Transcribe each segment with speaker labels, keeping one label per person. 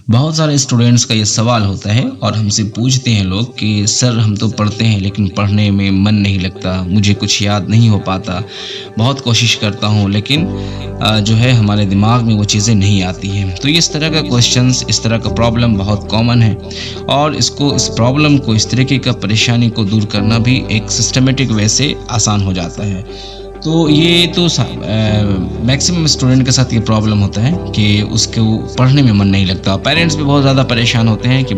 Speaker 1: बहुत सारे स्टूडेंट्स का ये सवाल होता है और हमसे पूछते हैं लोग कि सर हम तो पढ़ते हैं लेकिन पढ़ने में मन नहीं लगता, मुझे कुछ याद नहीं हो पाता, बहुत कोशिश करता हूँ लेकिन जो है हमारे दिमाग में वो चीज़ें नहीं आती हैं। तो इस तरह का क्वेश्चंस, इस तरह का प्रॉब्लम बहुत कॉमन है और इस प्रॉब्लम को, इस तरीके का परेशानी को दूर करना भी एक सिस्टमेटिक वे से आसान हो जाता है। तो ये तो मैक्सिमम स्टूडेंट के साथ ये प्रॉब्लम होता है कि उसको पढ़ने में मन नहीं लगता। पेरेंट्स भी बहुत ज़्यादा परेशान होते हैं कि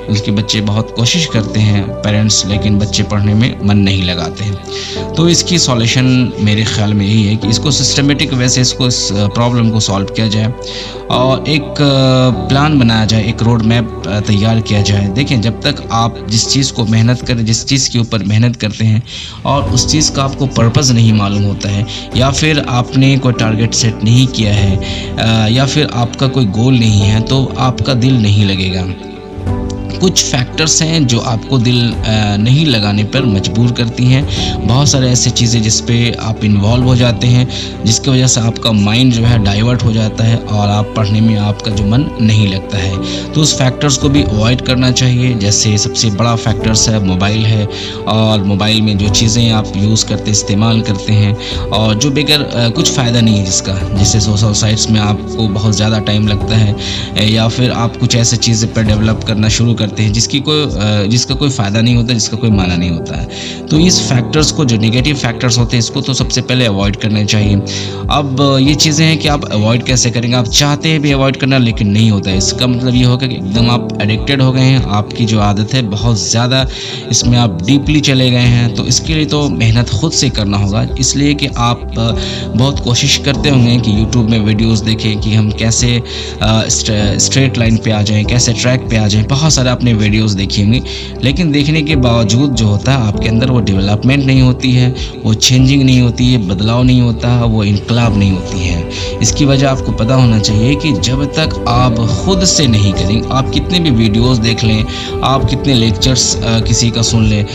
Speaker 1: उनके बच्चे बहुत कोशिश करते हैं पेरेंट्स, लेकिन बच्चे पढ़ने में मन नहीं लगाते हैं। तो इसकी सॉल्यूशन मेरे ख़्याल में यही है कि इसको सिस्टमेटिक वे से इस प्रॉब्लम को सॉल्व किया जाए और एक प्लान बनाया जाए, एक रोड मैप तैयार किया जाए। देखें, जब तक आप जिस चीज़ के ऊपर मेहनत करते हैं और उस चीज़ का आपको पर्पज़ नहीं मालूम होता है, या फिर आपने कोई टारगेट सेट नहीं किया है, या फिर आपका कोई गोल नहीं है, तो आपका दिल नहीं लगेगा। कुछ फैक्टर्स हैं जो आपको दिल नहीं लगाने पर मजबूर करती हैं। बहुत सारे ऐसे चीज़ें जिस पे आप इन्वॉल्व हो जाते हैं, जिसकी वजह से आपका माइंड जो है डाइवर्ट हो जाता है और आप पढ़ने में आपका जो मन नहीं लगता है। तो उस फैक्टर्स को भी अवॉइड करना चाहिए। जैसे सबसे बड़ा फैक्टर्स है मोबाइल है, और मोबाइल में जो चीज़ें आप यूज़ करते, इस्तेमाल करते हैं और जो बगैर कुछ फ़ायदा नहीं है जिसका, जैसे सोशल साइट्स में आपको बहुत ज़्यादा टाइम लगता है, या फिर आप कुछ ऐसे चीज़ें पर डेवलप करना शुरू करते हैं जिसका कोई फ़ायदा नहीं होता, जिसका कोई माना नहीं होता है। तो इस फैक्टर्स को, जो नेगेटिव फैक्टर्स होते हैं, इसको तो सबसे पहले अवॉइड करना चाहिए। अब ये चीज़ें हैं कि आप अवॉइड कैसे करेंगे। आप चाहते हैं भी अवॉइड करना, लेकिन नहीं होता है। इसका मतलब ये होगा कि एकदम आप एडिक्टेड हो गए हैं, आपकी जो आदत है बहुत ज़्यादा, इसमें आप डीपली चले गए हैं। तो इसके लिए तो मेहनत खुद से करना होगा, इसलिए कि आप बहुत कोशिश करते होंगे कि यूट्यूब में वीडियोज़ देखें कि हम कैसे स्ट्रेट लाइन पे आ जाएँ, कैसे ट्रैक पे आ जाएँ। बहुत सारे आपने वीडियोस देखी होंगी, लेकिन देखने के बावजूद जो होता है आपके अंदर वो डेवलपमेंट नहीं होती है, वो चेंजिंग नहीं होती है, बदलाव नहीं होता है, वो इनकलाब नहीं होती है। इसकी वजह आपको पता होना चाहिए कि जब तक आप खुद से नहीं करेंगे, आप कितने भी वीडियोस देख लें, आप कितने लेक्चर्स किसी का सुन लें,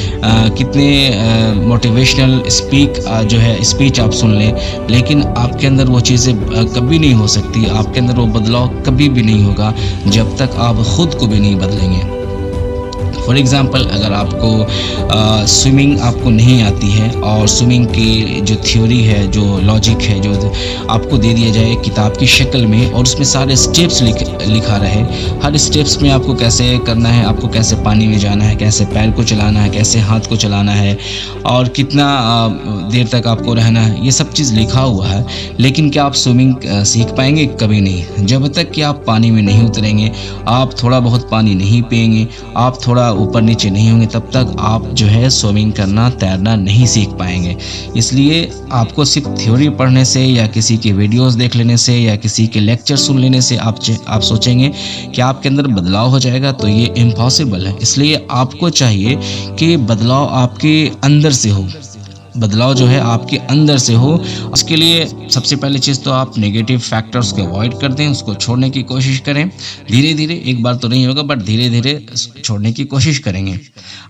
Speaker 1: कितने मोटिवेशनल स्पीच आप सुन लें, लेकिन आपके अंदर वो चीज़ें कभी नहीं हो सकती। आपके अंदर वो बदलाव कभी भी नहीं होगा जब तक आप खुद को भी नहीं बदलेंगे। फॉर एग्ज़ाम्पल, अगर आपको स्विमिंग आपको नहीं आती है और स्विमिंग की जो थ्योरी है, जो लॉजिक है, जो आपको दे दिया जाए किताब की शक्ल में और उसमें सारे स्टेप्स लिखा रहे, हर स्टेप्स में आपको कैसे करना है, आपको कैसे पानी में जाना है, कैसे पैर को चलाना है, कैसे हाथ को चलाना है और कितना देर तक आपको रहना है, ये सब चीज़ लिखा हुआ है। लेकिन क्या आप स्विमिंग सीख पाएंगे? कभी नहीं। जब तक कि आप पानी में नहीं उतरेंगे, आप थोड़ा बहुत पानी नहीं पिएंगे, आप थोड़ा ऊपर नीचे नहीं होंगे, तब तक आप जो है स्विमिंग करना, तैरना नहीं सीख पाएंगे। इसलिए आपको सिर्फ थ्योरी पढ़ने से या किसी के वीडियोस देख लेने से या किसी के लेक्चर सुन लेने से आप सोचेंगे कि आपके अंदर बदलाव हो जाएगा, तो ये इम्पॉसिबल है। इसलिए आपको चाहिए कि बदलाव आपके अंदर से हो, बदलाव जो है आपके अंदर से हो। उसके लिए सबसे पहली चीज़ तो आप नेगेटिव फैक्टर्स को अवॉइड कर दें, उसको छोड़ने की कोशिश करें। धीरे धीरे, एक बार तो नहीं होगा, बट धीरे धीरे छोड़ने की कोशिश करेंगे।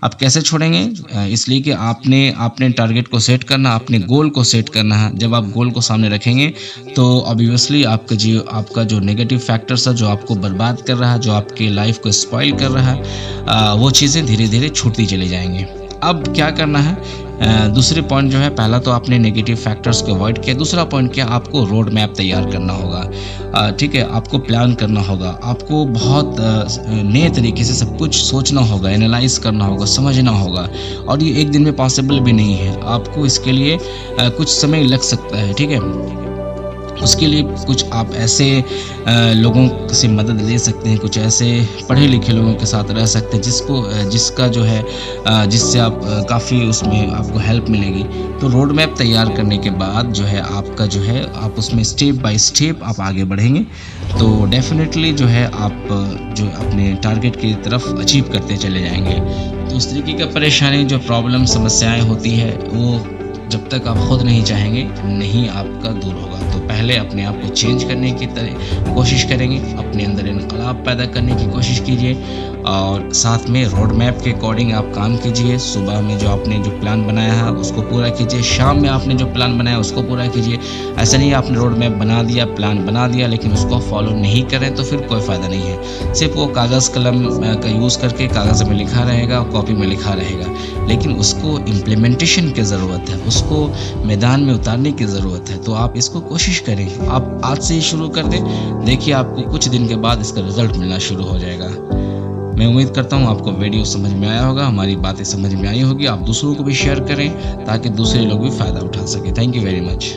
Speaker 1: आप कैसे छोड़ेंगे? इसलिए कि आपने टारगेट को सेट करना, अपने गोल को सेट करना है। जब आप गोल को सामने रखेंगे तो ऑब्वियसली आपका जो नेगेटिव फैक्टर्स है, जो आपको बर्बाद कर रहा है, जो आपकी लाइफ को स्पॉइल कर रहा है, वो चीज़ें धीरे धीरे छूटती चली जाएंगी। अब क्या करना है? दूसरे पॉइंट जो है, पहला तो आपने नेगेटिव फैक्टर्स को अवॉइड किया। दूसरा पॉइंट क्या, आपको रोड मैप तैयार करना होगा। ठीक है, आपको प्लान करना होगा, आपको बहुत नए तरीके से सब कुछ सोचना होगा, एनालाइज करना होगा, समझना होगा, और ये एक दिन में पॉसिबल भी नहीं है। आपको इसके लिए कुछ समय लग सकता है। ठीक है, उसके लिए कुछ आप ऐसे लोगों से मदद ले सकते हैं, कुछ ऐसे पढ़े लिखे लोगों के साथ रह सकते हैं जिससे आप काफ़ी उसमें आपको हेल्प मिलेगी। तो रोड मैप तैयार करने के बाद जो है आप उसमें स्टेप बाय स्टेप आप आगे बढ़ेंगे, तो डेफिनेटली जो है आप जो अपने टारगेट की तरफ अचीव करते चले जाएंगे। तो इस तरीके का परेशानी, जो प्रॉब्लम, समस्याएं होती है, वो जब तक आप खुद नहीं चाहेंगे नहीं आपका दूर होगा। तो पहले अपने आप को चेंज करने की कोशिश करेंगे, अपने अंदर इनकलाब पैदा करने की कोशिश कीजिए और साथ में रोड मैप के अकॉर्डिंग आप काम कीजिए। सुबह में जो आपने जो प्लान बनाया है उसको पूरा कीजिए, शाम में आपने जो प्लान बनाया उसको पूरा कीजिए। ऐसा नहीं आपने रोड मैप बना दिया, प्लान बना दिया, लेकिन उसको फॉलो नहीं करें तो फिर कोई फ़ायदा नहीं है। सिर्फ वो कागज़ कलम का यूज़ करके कागज़ में लिखा रहेगा, कॉपी में लिखा रहेगा, लेकिन उसको इम्प्लीमेंटेशन की ज़रूरत है, उसको मैदान में उतारने की ज़रूरत है। तो आप इसको कोशिश करें, आप आज से ही शुरू कर दें, देखिए आपको कुछ दिन के बाद इसका रिज़ल्ट मिलना शुरू हो जाएगा। मैं उम्मीद करता हूँ आपको वीडियो समझ में आया होगा, हमारी बातें समझ में आई होगी। आप दूसरों को भी शेयर करें ताकि दूसरे लोग भी फ़ायदा उठा सकें। Thank you very much.